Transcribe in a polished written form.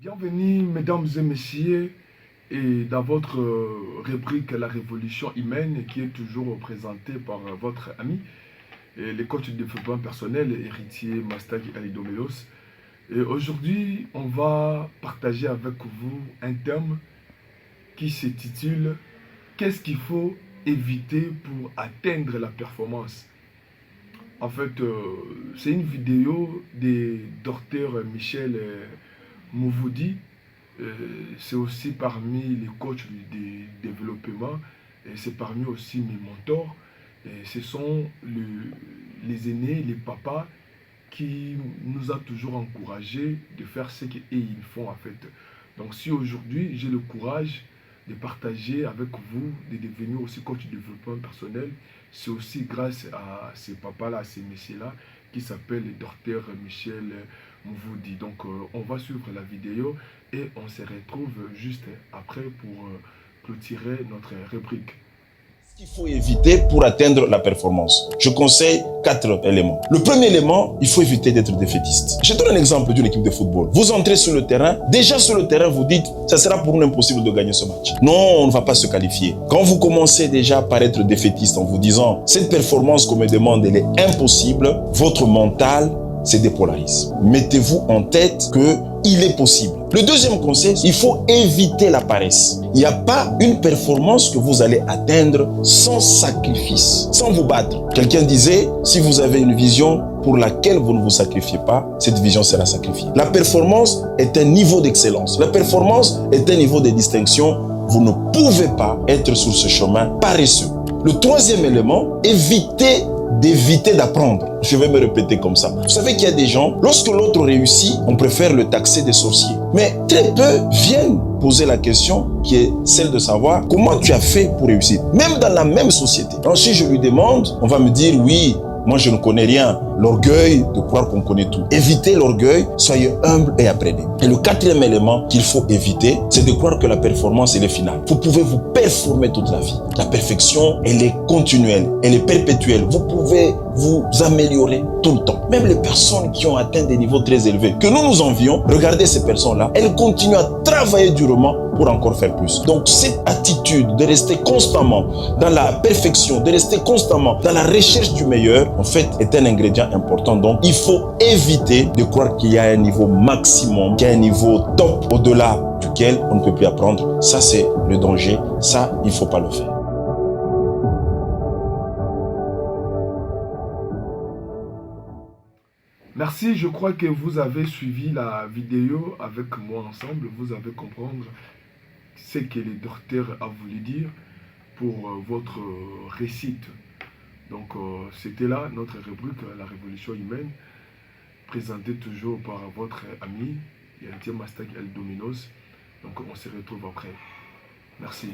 Bienvenue, mesdames et messieurs, et dans votre rubrique La Révolution humaine, qui est toujours présentée par votre ami, et le coach de développement personnel, héritier Mastaki Alidomelos. Et aujourd'hui, on va partager avec vous un thème qui s'intitule Qu'est-ce qu'il faut éviter pour atteindre la performance? En fait, c'est une vidéo de docteur Michel Mouvoudi. C'est aussi parmi les coachs du développement, et c'est parmi aussi mes mentors. Et ce sont les aînés, les papas qui nous a toujours encouragés de faire ce qu'ils font en fait. Donc si aujourd'hui j'ai le courage de partager avec vous, de devenir aussi coach de développement personnel, c'est aussi grâce à ces papas-là, à ces messieurs-là, qui s'appellent le docteur Michel Mouvoudi. Donc on va suivre la vidéo et on se retrouve juste après pour clôturer notre rubrique. Qu'il faut éviter pour atteindre la performance. Je conseille 4 éléments. Le premier élément, il faut éviter d'être défaitiste. Je donne un exemple d'une équipe de football. Vous entrez sur le terrain, déjà sur le terrain, vous dites, ça sera pour nous impossible de gagner ce match. Non, on ne va pas se qualifier. Quand vous commencez déjà par être défaitiste en vous disant, cette performance qu'on me demande, elle est impossible, votre mental se dépolarise. Mettez-vous en tête que il est possible. Le deuxième conseil, il faut éviter la paresse. Il n'y a pas une performance que vous allez atteindre sans sacrifice, sans vous battre. Quelqu'un disait, si vous avez une vision pour laquelle vous ne vous sacrifiez pas, cette vision sera sacrifiée. La performance est un niveau d'excellence. La performance est un niveau de distinction. Vous ne pouvez pas être sur ce chemin paresseux. Le troisième élément, d'éviter d'apprendre. Je vais me répéter comme ça. Vous savez qu'il y a des gens, lorsque l'autre réussit, on préfère le taxer de sorcier. Mais très peu viennent poser la question qui est celle de savoir comment tu as fait pour réussir. Même dans la même société. Donc si je lui demande, on va me dire oui, moi je ne connais rien. L'orgueil de croire qu'on connaît tout. Évitez l'orgueil, soyez humble et apprenez. Et le quatrième élément qu'il faut éviter, c'est de croire que la performance est le final. Vous pouvez vous performer toute la vie. La perfection, elle est continuelle, elle est perpétuelle. Vous pouvez vous améliorer tout le temps. Même les personnes qui ont atteint des niveaux très élevés, que nous envions, regardez ces personnes-là, elles continuent à travailler durement pour encore faire plus. Donc cette attitude de rester constamment dans la perfection, de rester constamment dans la recherche du meilleur, en fait, est un ingrédient important. Donc il faut éviter de croire qu'il y a un niveau maximum, qu'il y a un niveau top au-delà duquel on ne peut plus apprendre. Ça, c'est le danger. Ça, il ne faut pas le faire. Merci, je crois que vous avez suivi la vidéo avec moi ensemble. Vous avez compris ce que le docteur a voulu dire pour votre réussite. Donc c'était là notre rubrique La Révolution humaine, présentée toujours par votre ami Yantia Mastak El Dominos. Donc on se retrouve après. Merci.